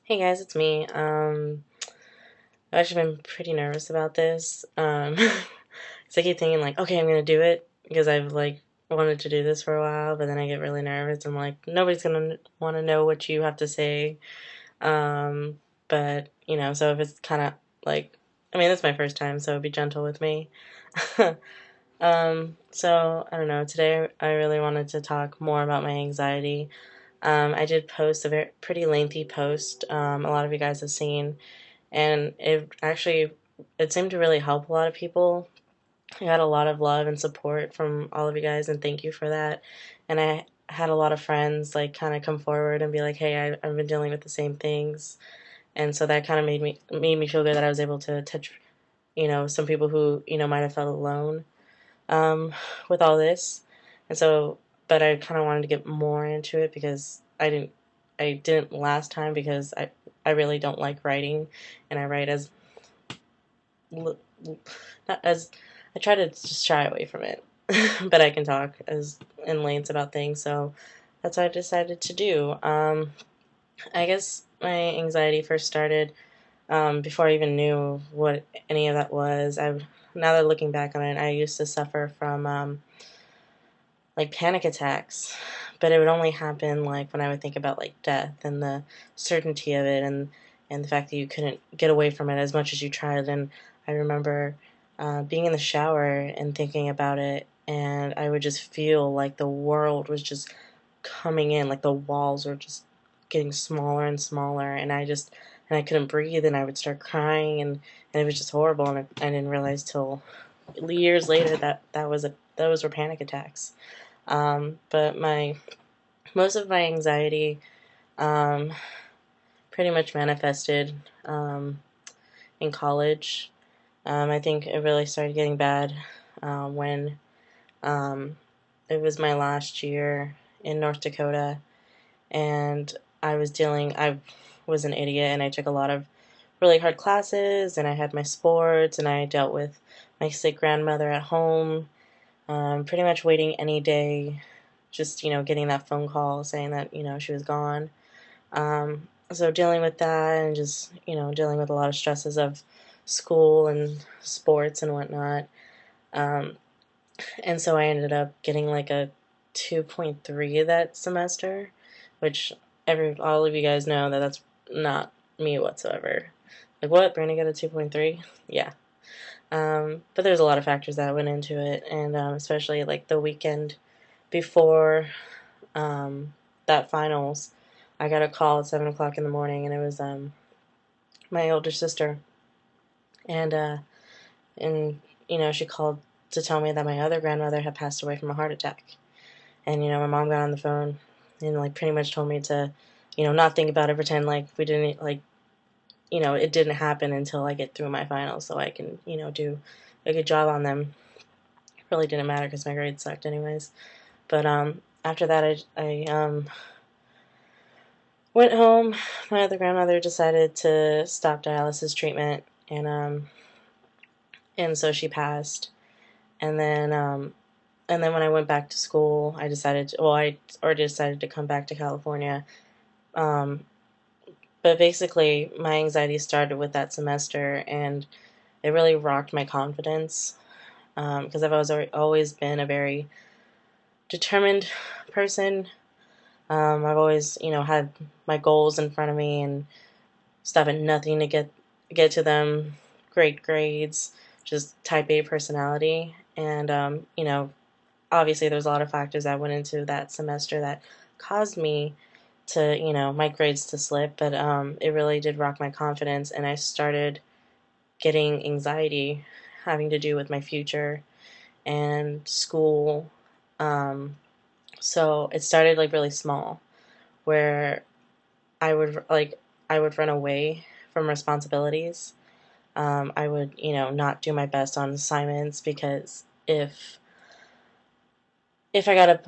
Hey guys, it's me. I've actually been pretty nervous about this. 'Cause I keep thinking like, okay, I'm gonna do it because I've like wanted to do this for a while, but then I get really nervous. I'm like, nobody's gonna want to know what you have to say. But so if it's kind of like, I mean, that's my first time, so be gentle with me. So I don't know. Today I really wanted to talk more about my anxiety. I did post a pretty lengthy post. A lot of you guys have seen, and it seemed to really help a lot of people. I got a lot of love and support from all of you guys, and thank you for that. And I had a lot of friends like kind of come forward and be like, "Hey, I've been dealing with the same things," and so that kind of made me feel good that I was able to touch some people who might have felt alone um, with all this. And so, but I kind of wanted to get more into it because I didn't last time because I really don't like writing, and I write as not as I try to just shy away from it, but I can talk as in lengths about things, so that's what I decided to do. I guess my anxiety first started before I even knew what any of that was. Now that looking back on it, I used to suffer from like panic attacks, but it would only happen like when I would think about like death and the certainty of it, and the fact that you couldn't get away from it as much as you tried. And I remember being in the shower and thinking about it, and I would just feel like the world was just coming in, like the walls were just getting smaller and smaller, and I couldn't breathe, and I would start crying, and it was just horrible. And I didn't realize till years later that those were panic attacks. But my most of my anxiety um, pretty much manifested um, in college. I think it really started getting bad when um, it was my last year in North Dakota, and I was an idiot, and I took a lot of really hard classes, and I had my sports, and I dealt with my sick grandmother at home, pretty much waiting any day, just, getting that phone call saying that, she was gone. So dealing with that and just, dealing with a lot of stresses of school and sports and whatnot. Um, and so I ended up getting like a 2.3 that semester, which all of you guys know that that's not me whatsoever. Like, what? Brandon got a 2.3? Yeah. But there's a lot of factors that went into it, and especially like the weekend before that finals, I got a call at 7 o'clock in the morning, and it was my older sister, and she called to tell me that my other grandmother had passed away from a heart attack, and my mom got on the phone and like pretty much told me to, not think about it, pretend like we didn't like it didn't happen until I get through my finals, so I can do a good job on them. Really didn't matter because my grades sucked anyways. But after that, I went home. My other grandmother decided to stop dialysis treatment, and so she passed. And then when I went back to school, I already decided to come back to California. Um, but basically, my anxiety started with that semester, and it really rocked my confidence because always been a very determined person. I've always, had my goals in front of me and stop at nothing to get to them. Great grades, just type A personality, and obviously there's a lot of factors that went into that semester that caused me to, my grades to slip, but it really did rock my confidence, and I started getting anxiety having to do with my future and school. Um, so it started like really small, where I would like I would run away from responsibilities. I would, not do my best on assignments because if I got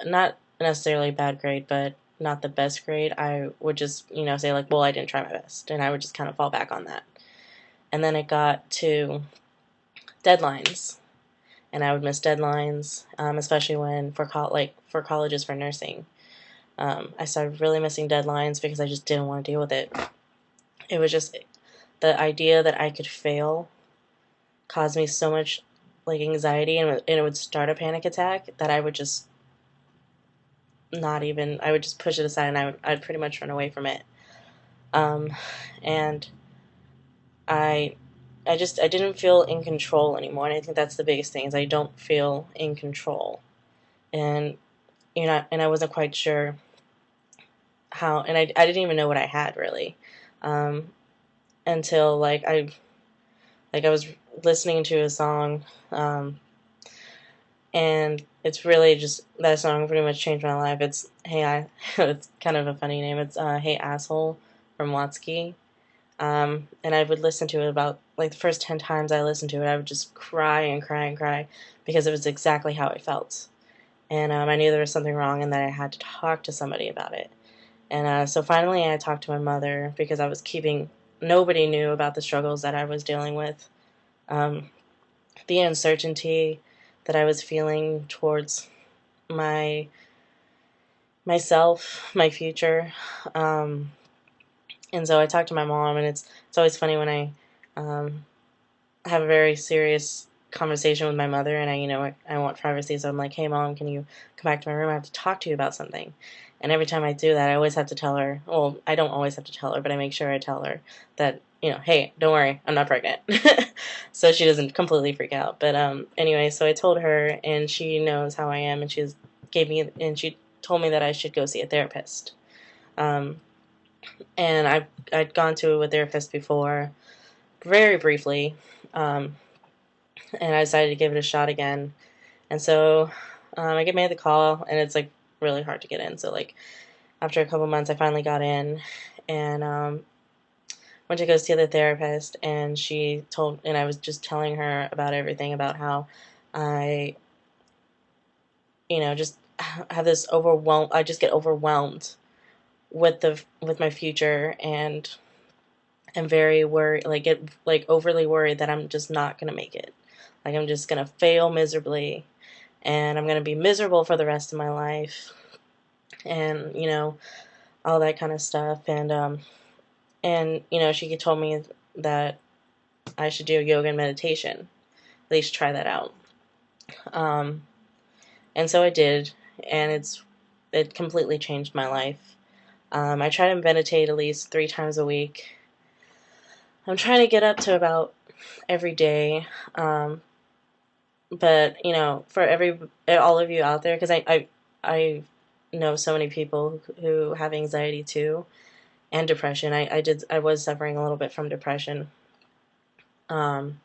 not necessarily a bad grade, but not the best grade, I would just, say like, well, I didn't try my best, and I would just kind of fall back on that. And then it got to deadlines, and I would miss deadlines, especially when for colleges for nursing. I started really missing deadlines because I just didn't want to deal with it. It was just the idea that I could fail caused me so much like anxiety, and it would start a panic attack that I would just not even, I would just push it aside, and I'd pretty much run away from it. Um, and I I didn't feel in control anymore, and I think that's the biggest thing is I don't feel in control, and and I wasn't quite sure how, and I didn't even know what I had really, um, until I was listening to a song, and it's really just that song pretty much changed my life. It's it's kind of a funny name. It's Hey Asshole from Watsky. And I would listen to it about like the first 10 times I listened to it, I would just cry and cry and cry because it was exactly how I felt. And I knew there was something wrong and that I had to talk to somebody about it. And so finally I talked to my mother because I was keeping, nobody knew about the struggles that I was dealing with. Um, the uncertainty that I was feeling towards my myself, my future. Um, and so I talked to my mom, and it's always funny when I um, have a very serious conversation with my mother, and I want privacy, so I'm like, hey mom, can you come back to my room? I have to talk to you about something. And every time I do that, I always have to tell her. Well, I don't always have to tell her, but I make sure I tell her that hey, don't worry, I'm not pregnant, so she doesn't completely freak out. But anyway, so I told her, and she knows how I am, and she told me that I should go see a therapist. Um, and I'd gone to a therapist before, very briefly, um, and I decided to give it a shot again. And so I get made the call, and it's like really hard to get in. So like after a couple months, I finally got in, and went to go see the therapist, and and I was just telling her about everything, about how I, just have this overwhelm. I just get overwhelmed with my future, and I'm very worried, like get like overly worried that I'm just not gonna make it. Like I'm just gonna fail miserably, and I'm gonna be miserable for the rest of my life, and all that kind of stuff. And she told me that I should do yoga and meditation. At least try that out. Um, and so I did, and it completely changed my life. I try to meditate at least 3 times a week. I'm trying to get up to about every day. But for all of you out there, because I know so many people who have anxiety too, and depression. I was suffering a little bit from depression. Um,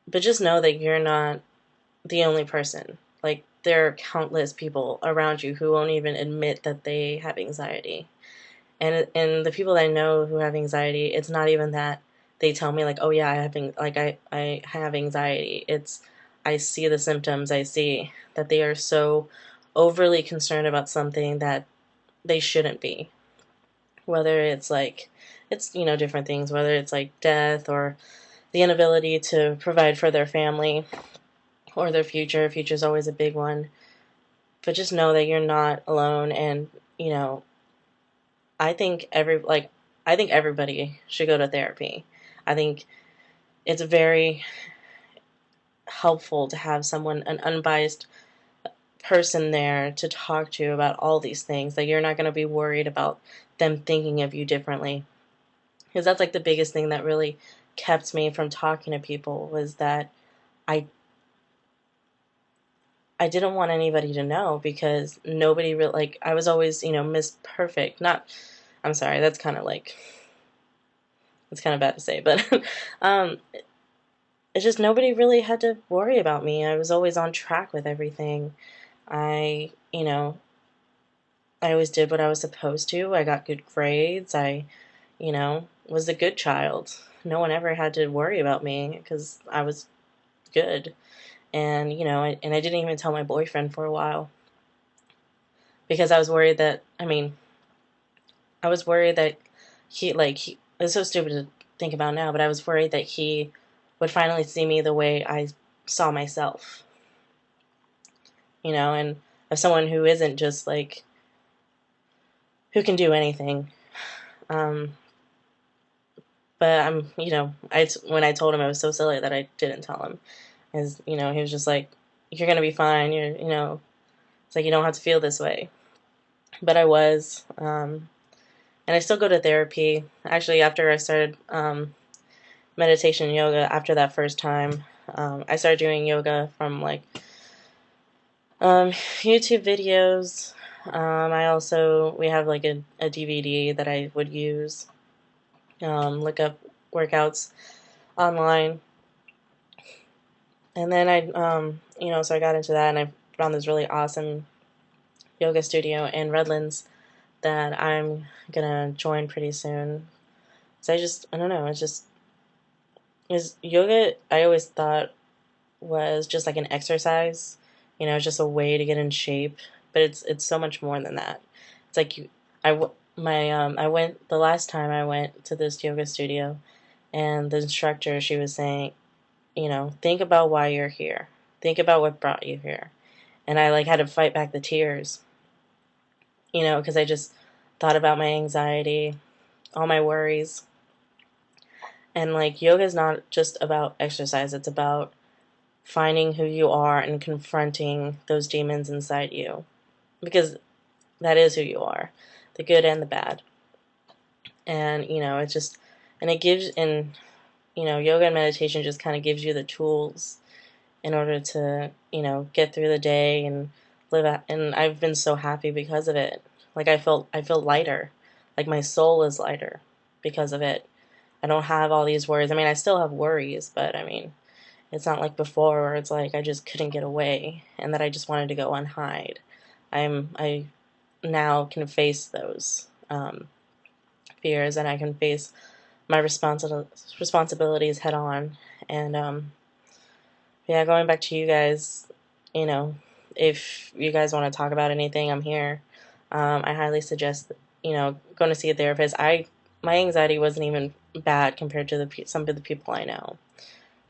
but just know that you're not the only person. Like there are countless people around you who won't even admit that they have anxiety. And the people that I know who have anxiety, it's not even that they tell me like, oh yeah, I have anxiety. It's I see the symptoms. I see that they are so overly concerned about something that they shouldn't be. Whether it's like it's different things, whether it's like death or the inability to provide for their family or their future. Future is always a big one. But just know that you're not alone, and you know I think I think everybody should go to therapy. I think it's very helpful to have someone, an unbiased person there to talk to about all these things. That you're not going to be worried about them thinking of you differently. Because that's like the biggest thing that really kept me from talking to people, was that I I didn't want anybody to know, because nobody really, like, I was always, Miss Perfect. Not, I'm sorry, that's kind of like, it's kind of bad to say, but um, it's just nobody really had to worry about me. I was always on track with everything. I, you know, I always did what I was supposed to. I got good grades. I, was a good child. No one ever had to worry about me because I was good. And, and I didn't even tell my boyfriend for a while because I was worried that, I was worried that it's so stupid to think about now, but I was worried that he would finally see me the way I saw myself, and of someone who isn't just like who can do anything. But when I told him, it was so silly that I didn't tell him. Because, he was just like, you're going to be fine. It's like, you don't have to feel this way. But I was. And I still go to therapy. Actually, after I started meditation and yoga, after that first time, I started doing yoga from like YouTube videos. We have like a DVD that I would use, look up workouts online. And then so I got into that, and I found this really awesome yoga studio in Redlands that I'm gonna join pretty soon. So I don't know, is yoga, I always thought was just like an exercise, just a way to get in shape, but it's so much more than that. It's like I went the last time I went to this yoga studio, and the instructor, she was saying, think about why you're here. Think about what brought you here. And I like had to fight back the tears, because I just thought about my anxiety, all my worries. And like yoga is not just about exercise, it's about finding who you are and confronting those demons inside you. Because that is who you are, the good and the bad. And, yoga and meditation just kind of gives you the tools in order to, get through the day and live out. And I've been so happy because of it. Like I feel lighter. Like my soul is lighter because of it. I don't have all these worries. I mean, I still have worries, but I mean, it's not like before where it's like I just couldn't get away and that I just wanted to go and hide. I now can face those fears, and I can face my responsibilities head on. And yeah, going back to you guys, you know, if you guys want to talk about anything, I'm here. I highly suggest, going to see a therapist. My anxiety wasn't even bad compared to some of the people I know.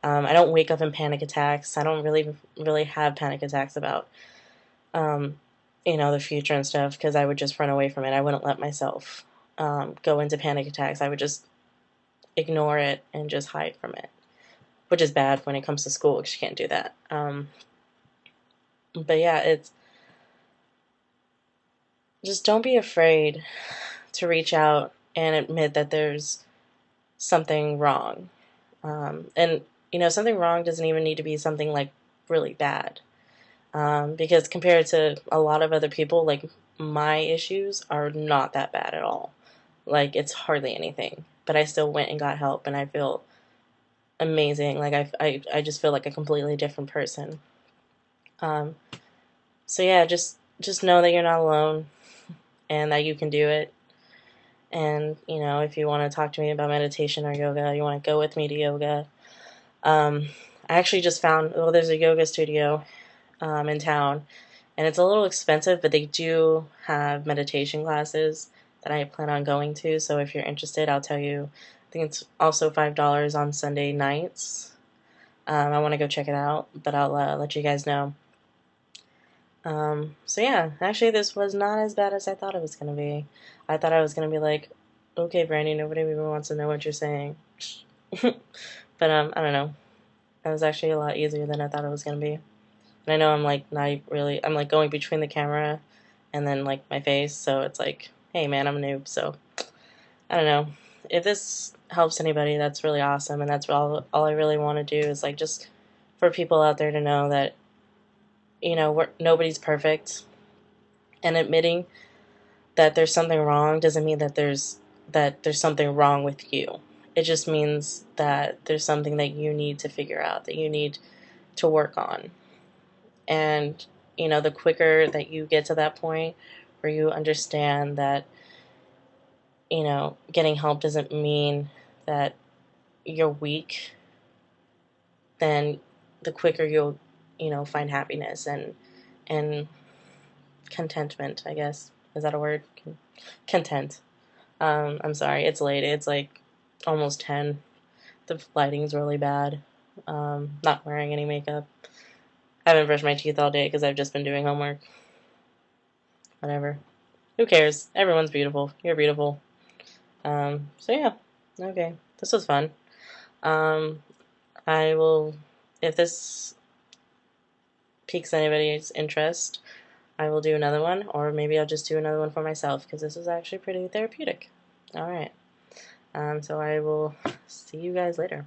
I don't wake up in panic attacks. I don't really have panic attacks about, the future and stuff, because I would just run away from it. I wouldn't let myself go into panic attacks. I would just ignore it and just hide from it, which is bad when it comes to school because you can't do that. But yeah, it's just don't be afraid to reach out and admit that there's something wrong. And, something wrong doesn't even need to be something like really bad. Because compared to a lot of other people, like my issues are not that bad at all. Like it's hardly anything. But I still went and got help, and I feel amazing. Like I just feel like a completely different person. Um, so yeah, just know that you're not alone and that you can do it. And if you want to talk to me about meditation or yoga, you want to go with me to yoga. I actually just found, well, there's a yoga studio in town, and it's a little expensive, but they do have meditation classes that I plan on going to. So if you're interested, I'll tell you. I think it's also $5 on Sunday nights. I want to go check it out, but I'll let you guys know. So yeah, actually this was not as bad as I thought it was going to be. I thought I was going to be like, okay, Brandy, nobody even wants to know what you're saying. But I don't know. It was actually a lot easier than I thought it was going to be. And I know I'm like not really, I'm like going between the camera and then like my face, so it's like, hey man, I'm a noob, so I don't know. If this helps anybody, that's really awesome, and that's all I really want to do is like just for people out there to know that nobody's perfect, and admitting that there's something wrong doesn't mean that there's something wrong with you. It just means that there's something that you need to figure out, that you need to work on. And, the quicker that you get to that point where you understand that, getting help doesn't mean that you're weak, then the quicker you'll, find happiness and contentment, I guess. Is that a word? Content. I'm sorry, it's late. It's like almost 10. The lighting's really bad. Not wearing any makeup. I haven't brushed my teeth all day because I've just been doing homework. Whatever. Who cares? Everyone's beautiful. You're beautiful. So yeah, okay. This was fun. Um, I will, if this piques anybody's interest, I will do another one, or maybe I'll just do another one for myself, because this was actually pretty therapeutic. Alright. So I will see you guys later.